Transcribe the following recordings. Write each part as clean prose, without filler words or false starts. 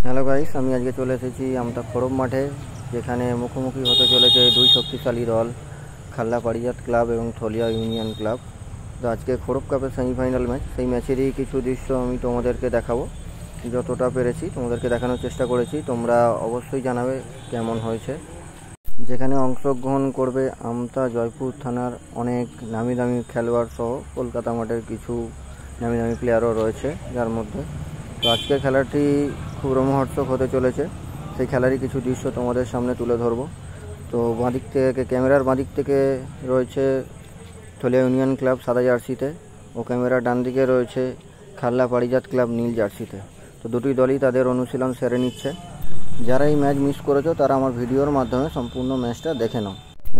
Hello guys, আমি আজকে চলে এসেছি আমতা খড়ব মাঠে, যেখানে মুখোমুখি হতে চলেছে দুই শক্তিশালী দল, খাল্লা পারিজাত ক্লাব এবং থলিয়া ইউনিয়ন ক্লাব। তো আজকে খড়ব কাপের সেমিফাইনাল ম্যাচ, সেই ম্যাচেরই কিছু দৃশ্য আমি তোমাদেরকে দেখাবো। যতটা পেরেছি তোমাদেরকে দেখানোর চেষ্টা করেছি, তোমরা অবশ্যই জানাবে কেমন হয়েছে। যেখানে অংশগ্রহণ করবে আমতা জয়পুর থানার অনেক নামি দামি খেলোয়াড় সহ কলকাতা মাঠের কিছু নামি দামি প্লেয়ারও রয়েছে যার মধ্যে। তো আজকের খেলাটি খুব রোমহর্ষক হতে চলেছে, সেই খেলারই কিছু দৃশ্য তোমাদের সামনে তুলে ধরবো। তো বাঁদিক থেকে, ক্যামেরার বাঁদিক থেকে রয়েছে থলিয়া ইউনিয়ন ক্লাব সাদা জার্সিতে, ও ক্যামেরার ডান দিকে রয়েছে খাল্লা পারিজাত ক্লাব নীল জার্সিতে। তো দুটি দলই তাদের অনুশীলন সেরে নিচ্ছে। যারা এই ম্যাচ মিস করেছো তারা আমার ভিডিওর মাধ্যমে সম্পূর্ণ ম্যাচটা দেখে নাও।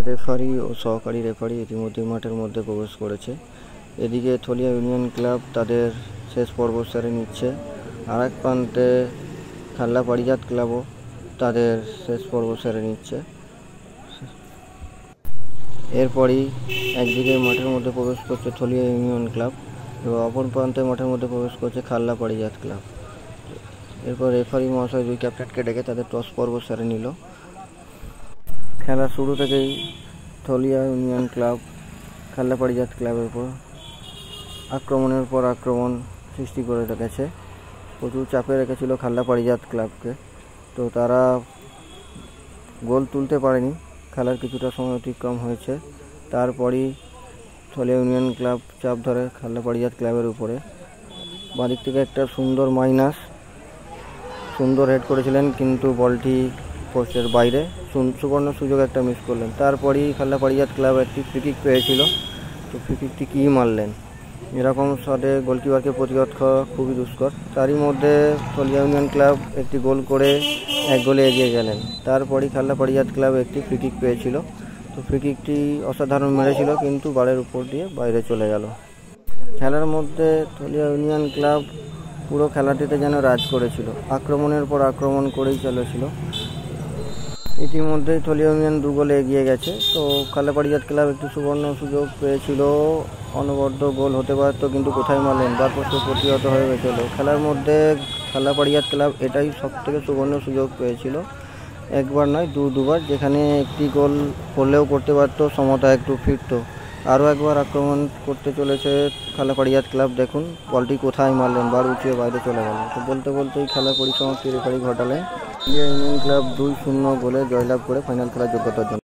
রেফারি ও সহকারী রেফারি ইতিমধ্যে মাঠের মধ্যে প্রবেশ করেছে। এদিকে থলিয়া ইউনিয়ন ক্লাব তাদের শেষ পর্ব সেরে নিচ্ছে, আর এক প্রান্তে খাল্লা পারিজাত ক্লাবও তাদের শেষ পর্ব সেরে নিচ্ছে। এরপরই একদিকে মাঠের মধ্যে প্রবেশ করছে থলিয়া ইউনিয়ন ক্লাব এবং অপর প্রান্তে মাঠের মধ্যে প্রবেশ করছে খাল্লা পারিজাত ক্লাব। এরপর রেফারি মহাশয় দুই ক্যাপ্টেনকে ডেকে তাদের টস পর্ব সেরে নিল। খেলার শুরু থেকেই থলিয়া ইউনিয়ন ক্লাব খাল্লা পারিজাত ক্লাবের উপর আক্রমণের পর আক্রমণ সৃষ্টি করে রেখেছে, প্রচুর চাপে রেখেছিল খাল্লা পারিজাত ক্লাবকে। তো তারা গোল তুলতে পারেনি, খেলার কিছুটা সময় অতিক্রম হয়েছে। তারপরই থলিয়া ইউনিয়ন ক্লাব চাপ ধরে খাল্লা পারিজাত ক্লাবের উপরে। বাঁদিক থেকে একটা সুন্দর হেড করেছিলেন, কিন্তু বলটি পোস্টের বাইরে, সুবর্ণ সুযোগ একটা মিস করলেন। তারপরই খাল্লা পারিজাত ক্লাব একটি ফ্রিকিক পেয়েছিল, তো ফ্রিকিকটি কী মারলেন, এরকম শটে গোলকিপারকে প্রতিরোধ করা খুবই দুষ্কর। তারই মধ্যে থলিয়া ইউনিয়ন ক্লাব একটি গোল করে 1 গোলে এগিয়ে গেলেন। তারপরই খাল্লা পারিজাত ক্লাব একটি ফ্রিকিক পেয়েছিল, তো ফ্রিকিকটি অসাধারণ মেরেছিল, কিন্তু বারের উপর দিয়ে বাইরে চলে গেল। খেলার মধ্যে থলিয়া ইউনিয়ন ক্লাব পুরো খেলাটিতে যেন রাজ করেছিল, আক্রমণের পর আক্রমণ করেই চলেছিল। ইতিমধ্যেই থলিয়া ইউনিয়ন 2 গোলে এগিয়ে গেছে। তো খাল্লা পারিজাত ক্লাব একটি সুবর্ণ সুযোগ পেয়েছিল, অনবদ্য গোল হতে পারত, কিন্তু কোথায় মারলেন, তারপর সে প্রতিহত হয়ে গেছিল। খেলার মধ্যে খাল্লা পারিজাত ক্লাব এটাই সবথেকে সুবর্ণ সুযোগ পেয়েছিল, একবার নয় দুবার, যেখানে একটি গোল করলেও করতে পারত, সমতা একটু ফিরত। আরও একবার আক্রমণ করতে চলেছে খাল্লা পারিজাত ক্লাব। দেখুন বলটি কোথায় মারলেন, বার উঁচিয়ে বাইরে চলে গেল। তো বলতেই খেলার পরিসমাপ্তি রেফারি ঘটালেন। থলিয়া ইউনিয়ন ক্লাব 2-0 গোলে জয়লাভ করে ফাইনাল খেলার যোগ্যতার জন্য।